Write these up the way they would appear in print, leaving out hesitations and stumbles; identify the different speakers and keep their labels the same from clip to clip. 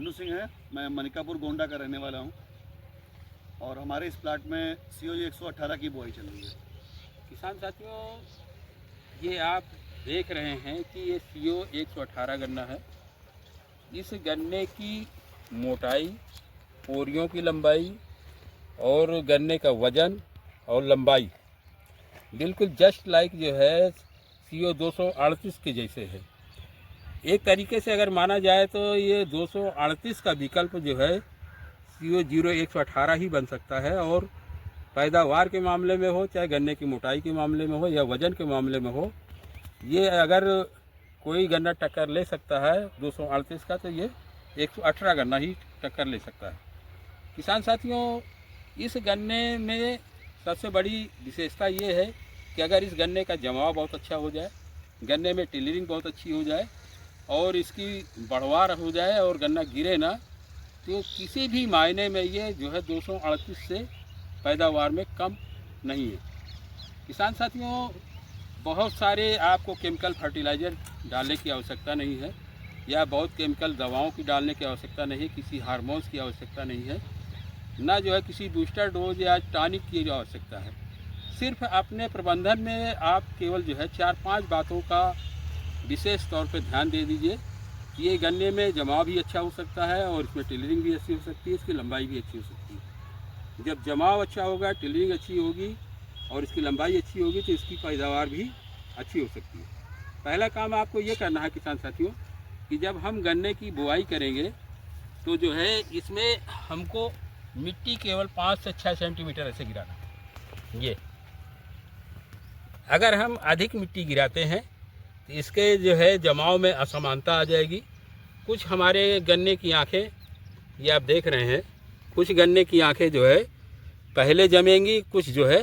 Speaker 1: अन्नू सिंह है, मैं मनिकापुर गोंडा का रहने वाला हूँ और हमारे इस प्लाट में COG 118 की बुआई चल रही है।
Speaker 2: किसान साथियों, ये आप देख रहे हैं कि ये CO 118 गन्ना है। इस गन्ने की मोटाई, पोरियों की लंबाई और गन्ने का वजन और लंबाई बिल्कुल जस्ट लाइक जो है CO 238 के जैसे है। एक तरीके से अगर माना जाए तो ये 238 का विकल्प जो है CO 118 ही बन सकता है। और पैदावार के मामले में हो, चाहे गन्ने की मोटाई के मामले में हो या वजन के मामले में हो, ये अगर कोई गन्ना टक्कर ले सकता है 238 का, तो ये 118 गन्ना ही टक्कर ले सकता है। किसान साथियों, इस गन्ने में सबसे बड़ी विशेषता ये है कि अगर इस गन्ने का जमाव बहुत अच्छा हो जाए, गन्ने में टिलरिंग बहुत अच्छी हो जाए और इसकी बढ़वार हो जाए और गन्ना गिरे ना, तो किसी भी मायने में ये जो है 238 से पैदावार में कम नहीं है। किसान साथियों, बहुत सारे आपको केमिकल फर्टिलाइज़र डालने की आवश्यकता नहीं है या बहुत केमिकल दवाओं की डालने की आवश्यकता नहीं है, किसी हार्मोन्स की आवश्यकता नहीं है, ना जो है किसी बूस्टर डोज या टॉनिक की आवश्यकता है। सिर्फ अपने प्रबंधन में आप केवल जो है 4-5 बातों का विशेष तौर पे ध्यान दे दीजिए कि ये गन्ने में जमाव भी अच्छा हो सकता है और इसमें टिलरिंग भी अच्छी हो सकती है, इसकी लंबाई भी अच्छी हो सकती है। जब जमाव अच्छा होगा, टिलरिंग अच्छी होगी और इसकी लंबाई अच्छी होगी तो इसकी पैदावार भी अच्छी हो सकती है। पहला काम आपको ये करना है किसान साथियों कि जब हम गन्ने की बुआई करेंगे तो जो है इसमें हमको मिट्टी केवल 5 से 6 सेंटीमीटर ऐसे गिराना। ये अगर हम अधिक मिट्टी गिराते हैं तो इसके जो है जमाव में असमानता आ जाएगी। कुछ हमारे गन्ने की आँखें, ये आप देख रहे हैं, कुछ गन्ने की आँखें जो है पहले जमेंगी, कुछ जो है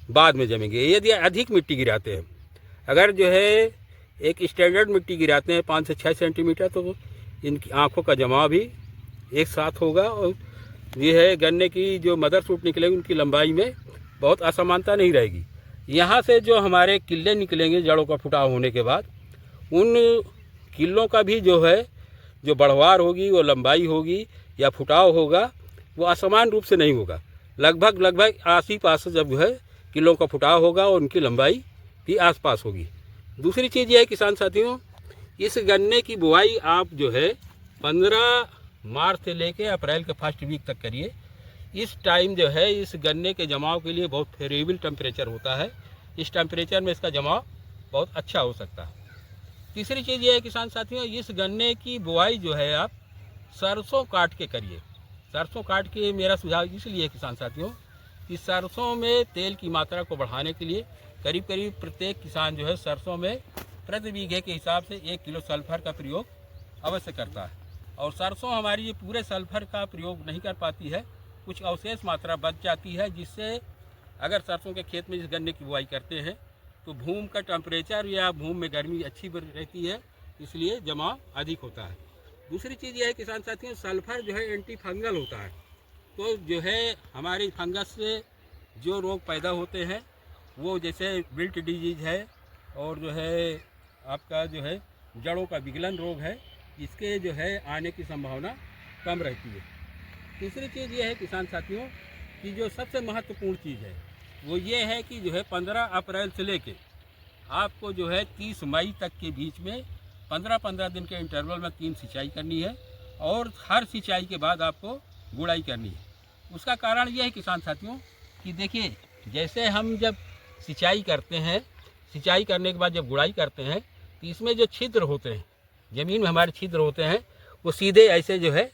Speaker 2: बाद में जमेंगी। यदि अधिक मिट्टी गिराते हैं, अगर जो है एक स्टैंडर्ड मिट्टी गिराते हैं 5 से 6 सेंटीमीटर, तो इनकी आँखों का जमाव भी एक साथ होगा और ये है गन्ने की जो मदर सूट निकलेगी उनकी लंबाई में बहुत असमानता नहीं रहेगी। यहाँ से जो हमारे किल्ले निकलेंगे जड़ों का फुटाव होने के बाद, उन किल्लों का भी जो है जो बढ़वार होगी, वो लंबाई होगी या फुटाव होगा, वो असमान रूप से नहीं होगा। लगभग आस ही पास जब जो है किल्लों का फुटाव होगा और उनकी लंबाई भी आसपास होगी। दूसरी चीज़ ये है किसान साथियों, इस गन्ने की बुआई आप जो है 15 मार्च से लेके अप्रैल के फर्स्ट वीक तक करिए। इस टाइम जो है इस गन्ने के जमाव के लिए बहुत फेवरेबल टेम्परेचर होता है। इस टेम्परेचर में इसका जमाव बहुत अच्छा हो सकता है। तीसरी चीज़ ये है किसान साथियों, इस गन्ने की बुआई जो है आप सरसों काट के करिए। सरसों काट के मेरा सुझाव इसलिए है किसान साथियों कि सरसों में तेल की मात्रा को बढ़ाने के लिए करीब प्रत्येक किसान जो है सरसों में प्रति बीघे के हिसाब से 1 किलो सल्फर का प्रयोग अवश्य करता है। और सरसों हमारी ये पूरे सल्फर का प्रयोग नहीं कर पाती है, कुछ अवशेष मात्रा बच जाती है, जिससे अगर सरसों के खेत में इस गन्ने की बुआई करते हैं तो भूमि का टेम्परेचर या भूमि में गर्मी अच्छी रहती है, इसलिए जमाव अधिक होता है। दूसरी चीज़ यह है किसान साथियों, सल्फर जो है एंटी फंगल होता है। तो जो है हमारी फंगस से जो रोग पैदा होते हैं, वो जैसे विल्ट डिजीज है और जो है आपका जो है जड़ों का विगलन रोग है, इसके जो है आने की संभावना कम रहती है। तीसरी चीज़ ये है किसान साथियों कि जो सबसे महत्वपूर्ण चीज़ है वो ये है कि जो है 15 अप्रैल से लेके आपको जो है 30 मई तक के बीच में 15-15 दिन के इंटरवल में 3 सिंचाई करनी है और हर सिंचाई के बाद आपको गुड़ाई करनी है। उसका कारण ये है किसान साथियों कि देखिए, जैसे हम जब सिंचाई करते हैं, सिंचाई करने के बाद जब गुड़ाई करते हैं तो इसमें जो छिद्र होते हैं, ज़मीन में हमारे छिद्र होते हैं, वो सीधे ऐसे जो है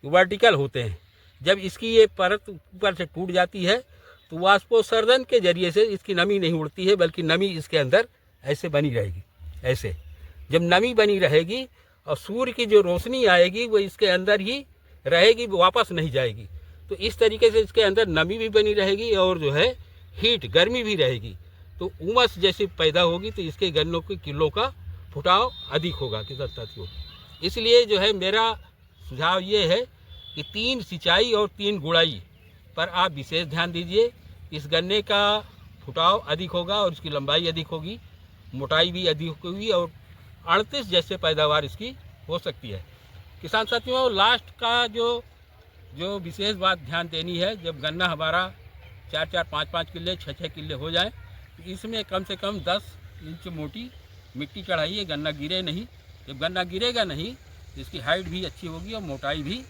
Speaker 2: वर्टिकल होते हैं। जब इसकी ये परत ऊपर से टूट जाती है तो वाष्पोत्सर्जन के जरिए से इसकी नमी नहीं उड़ती है, बल्कि नमी इसके अंदर ऐसे बनी रहेगी। ऐसे जब नमी बनी रहेगी और सूर्य की जो रोशनी आएगी वो इसके अंदर ही रहेगी, वापस नहीं जाएगी। तो इस तरीके से इसके अंदर नमी भी बनी रहेगी और जो है हीट, गर्मी भी रहेगी। तो उमस जैसी पैदा होगी तो इसके गन्नों के किलो का फुटाव अधिक होगा किसान साथियों। इसलिए जो है मेरा सुझाव ये है कि 3 सिंचाई और 3 गुड़ाई पर आप विशेष ध्यान दीजिए। इस गन्ने का फुटाव अधिक होगा और इसकी लंबाई अधिक होगी, मोटाई भी अधिक होगी और 38 जैसे पैदावार इसकी हो सकती है। किसान साथियों, लास्ट का जो विशेष बात ध्यान देनी है, जब गन्ना हमारा 4-4, 5-5 किले, 6-6 किले हो जाए तो इसमें कम से कम 10 इंच मोटी मिट्टी चढ़ाइए, गन्ना गिरे नहीं। जब गन्ना गिरेगा नहीं तो इसकी हाइट भी अच्छी होगी और मोटाई भी